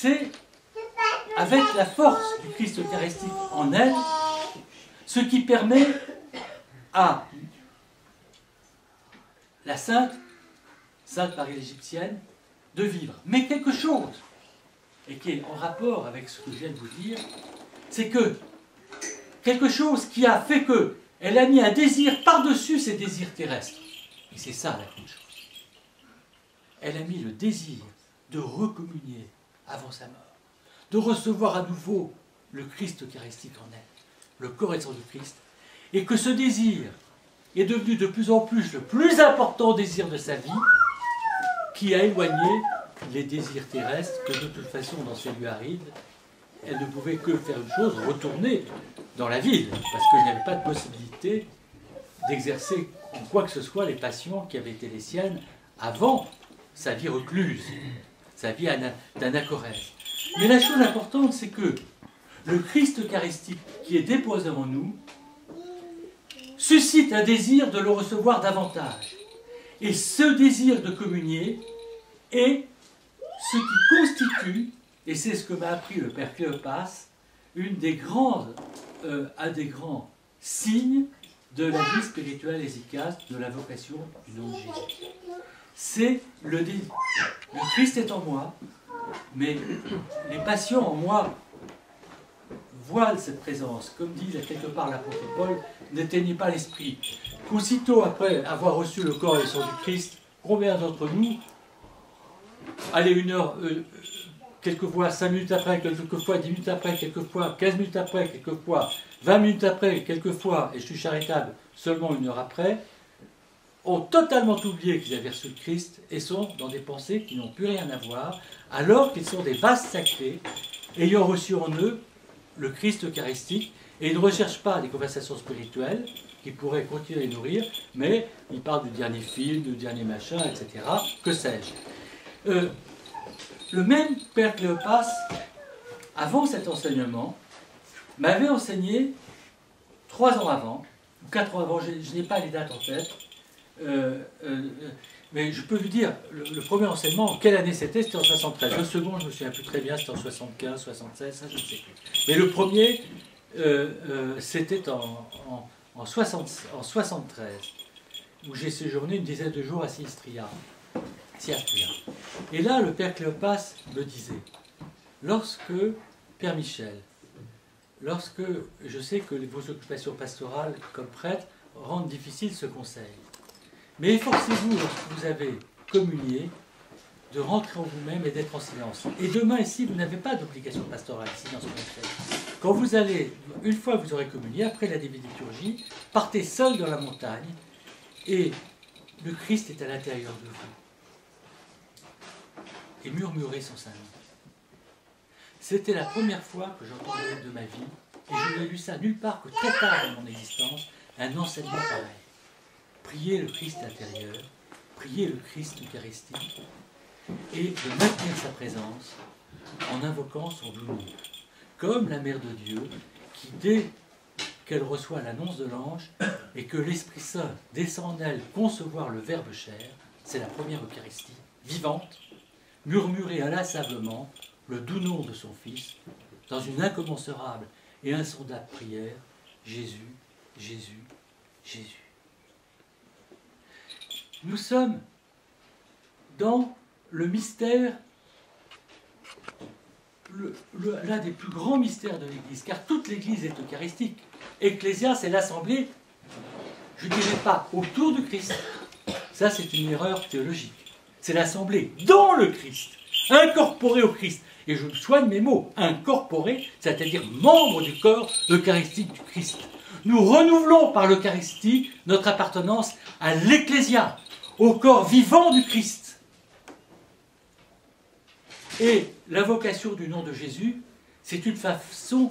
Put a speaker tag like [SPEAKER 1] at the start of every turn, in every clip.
[SPEAKER 1] c'est, avec la force du Christ eucharistique en elle, ce qui permet à la Sainte Marie l'Égyptienne, de vivre. Mais quelque chose, et qui est en rapport avec ce que je viens de vous dire, c'est que quelque chose qui a fait qu'elle a mis un désir par-dessus ses désirs terrestres. Et c'est ça la grande chose. Elle a mis le désir de recommunier avant sa mort, de recevoir à nouveau le Christ eucharistique en elle, le corps et le sang du Christ, et que ce désir est devenu de plus en plus le plus important désir de sa vie, qui a éloigné les désirs terrestres, que de toute façon, dans ces lieux arides, elle ne pouvait que faire une chose, retourner dans la ville, parce qu'il n'y avait pas de possibilité d'exercer en quoi que ce soit les passions qui avaient été les siennes avant sa vie recluse, sa vie d'anachorèse. Mais la chose importante, c'est que le Christ eucharistique qui est déposé en nous suscite un désir de le recevoir davantage. Et ce désir de communier est ce qui constitue, et c'est ce que m'a appris le Père Cléopas, un des grands signes de la vie spirituelle efficace, de la vocation du nom de Jésus. C'est le désir. Le Christ est en moi, mais les passions en moi voilent cette présence. Comme dit quelque part l'apôtre Paul, n'éteignez pas l'esprit. Qu'aussitôt après avoir reçu le corps et le sang du Christ, combien d'entre nous, allez, une heure, quelquefois 5 minutes après, quelquefois 10 minutes après, quelquefois 15 minutes après, quelquefois 20 minutes après, quelquefois, et je suis charitable, seulement 1 heure après, ont totalement oublié qu'ils avaient reçu le Christ et sont dans des pensées qui n'ont plus rien à voir, alors qu'ils sont des vases sacrés, ayant reçu en eux le Christ eucharistique, et ils ne recherchent pas des conversations spirituelles qui pourraient continuer à les nourrir, mais ils parlent du dernier film, du dernier machin, etc. Que sais-je. Le même Père Cléopas, avant cet enseignement, m'avait enseigné 3 ans avant, ou 4 ans avant, je n'ai pas les dates en tête, mais je peux vous dire, le premier enseignement, en quelle année c'était? C'était en 73. Le second, je me souviens plus très bien, c'était en 75, 76, ça je ne sais plus. Mais le premier, c'était en 73, où j'ai séjourné une dizaine de jours à Silistria. Et là, le Père Cléopas me disait, lorsque, Père Michel, lorsque je sais que vos occupations pastorales comme prêtre rendent difficile ce conseil, mais efforcez-vous, lorsque vous avez communié, de rentrer en vous-même et d'être en silence. Et demain, ici, vous n'avez pas d'obligation pastorale, ici, dans ce conseil. Quand vous allez, une fois que vous aurez communié, après la Divine Liturgie, partez seul dans la montagne, et le Christ est à l'intérieur de vous. Et murmurez son Saint-Nom. C'était la première fois que j'entendais de ma vie, et je n'ai lu ça nulle part que très tard dans mon existence, un enseignement pareil. Priez le Christ intérieur, priez le Christ eucharistique, et de maintenir sa présence en invoquant son doux. Comme la Mère de Dieu, qui dès qu'elle reçoit l'annonce de l'ange, et que l'Esprit Saint descend en elle concevoir le Verbe chair, c'est la première Eucharistie, vivante, murmurer inlassablement le doux nom de son Fils, dans une incommensurable et insondable prière, Jésus, Jésus, Jésus. Nous sommes dans le mystère, l'un des plus grands mystères de l'Église, car toute l'Église est eucharistique. Ecclésia, c'est l'assemblée, je ne dirais pas autour du Christ, ça c'est une erreur théologique, c'est l'assemblée dans le Christ, incorporée au Christ. Et je soigne mes mots, incorporé, c'est-à-dire membre du corps eucharistique du Christ. Nous renouvelons par l'Eucharistie notre appartenance à l'Ecclésia, au corps vivant du Christ. Et l'invocation du nom de Jésus, c'est une façon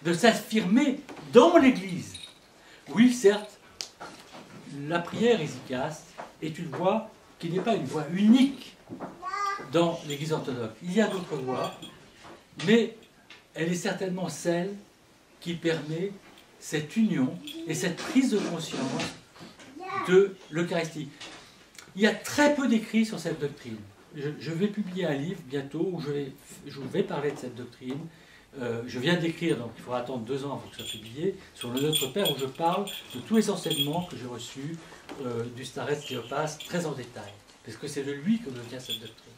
[SPEAKER 1] de s'affirmer dans l'Église. Oui, certes, la prière efficace est une voie qui n'est pas une voie unique dans l'Église orthodoxe. Il y a d'autres voies, mais elle est certainement celle qui permet cette union et cette prise de conscience de l'Eucharistie. Il y a très peu d'écrits sur cette doctrine. je vais publier un livre bientôt où je vais parler de cette doctrine. Je viens d'écrire, donc il faudra attendre 2 ans pour que ça soit publié, sur le Notre Père, où je parle de tous les enseignements que j'ai reçus du Starets Cléopas, très en détail, parce que c'est de lui que me vient cette doctrine.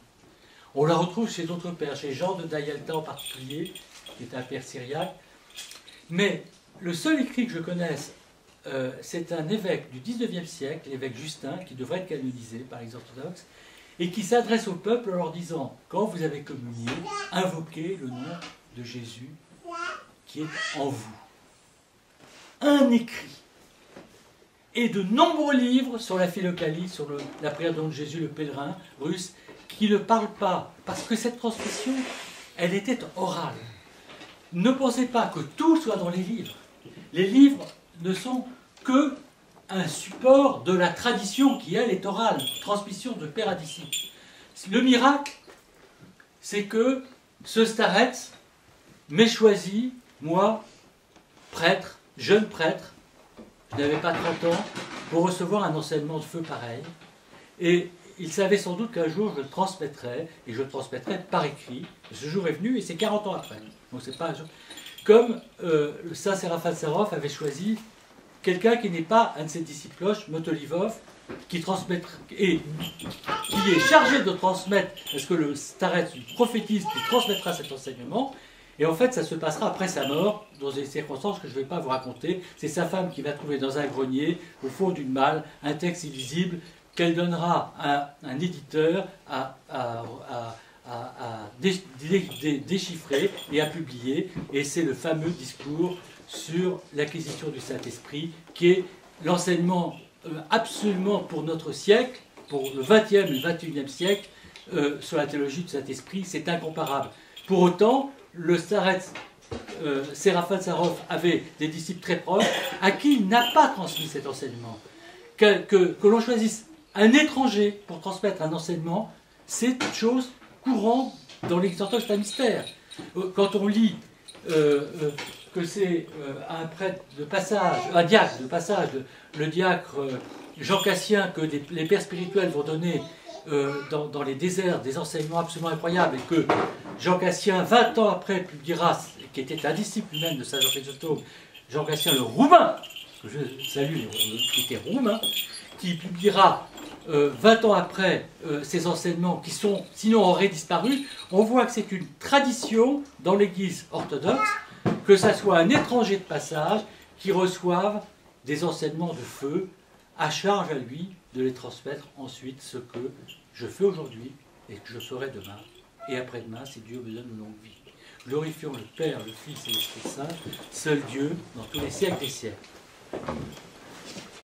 [SPEAKER 1] On la retrouve chez d'autres pères, chez Jean de Dayalta en particulier, qui est un père syriaque. Mais le seul écrit que je connaisse, c'est un évêque du 19e siècle, l'évêque Justin, qui devrait être canonisé par les orthodoxes, et qui s'adresse au peuple en leur disant, quand vous avez communié, invoquez le nom de Jésus qui est en vous. Un écrit. Et de nombreux livres sur la philocalie, sur la prière du nom de Jésus, le pèlerin russe, qui ne parlent pas, parce que cette transmission, elle était orale. Ne pensez pas que tout soit dans les livres. Les livres ne sont que un support de la tradition qui, elle, est orale, transmission de père à disciple. Le miracle, c'est que ce Starets m'ait choisi, moi, prêtre, jeune prêtre, je n'avais pas 30 ans, pour recevoir un enseignement de feu pareil. Et il savait sans doute qu'un jour je le transmettrais, et je le transmettrais par écrit. Ce jour est venu, et c'est 40 ans après. Donc c'est pas un jour. Comme le saint Séraphin Sarov avait choisi quelqu'un qui n'est pas un de ses disciples, Motolivov, qui est chargé de transmettre, parce que le Starets prophétise qu'il transmettra cet enseignement, et en fait ça se passera après sa mort, dans des circonstances que je ne vais pas vous raconter. C'est sa femme qui va trouver dans un grenier, au fond d'une malle, un texte illisible, qu'elle donnera à un éditeur à déchiffrer et à publier, et c'est le fameux discours sur l'acquisition du Saint-Esprit, qui est l'enseignement absolument pour notre siècle, pour le XXe et le XXIe siècle, sur la théologie du Saint-Esprit, c'est incomparable. Pour autant, le Starets Séraphin Sarov avait des disciples très proches à qui il n'a pas transmis cet enseignement. Que l'on choisisse un étranger pour transmettre un enseignement, c'est une chose courante dans l'Église orthodoxe, c'est un mystère. Quand on lit que c'est un prêtre de passage, un diacre de passage, le diacre Jean Cassien, que les pères spirituels vont donner dans les déserts des enseignements absolument incroyables, et que Jean Cassien, 20 ans après, publiera, qui était un disciple même de saint Jean Chrysostome, Jean Cassien le Roumain, que je salue, qui était roumain, qui publiera 20 ans après ces enseignements qui sont, sinon auraient disparu. On voit que c'est une tradition dans l'Église orthodoxe, que ça soit un étranger de passage qui reçoive des enseignements de feu, à charge à lui de les transmettre ensuite, ce que je fais aujourd'hui et que je ferai demain et après-demain si Dieu me donne une longue vie. Glorifions le Père, le Fils et l'Esprit Saint, seul Dieu dans tous les siècles des siècles.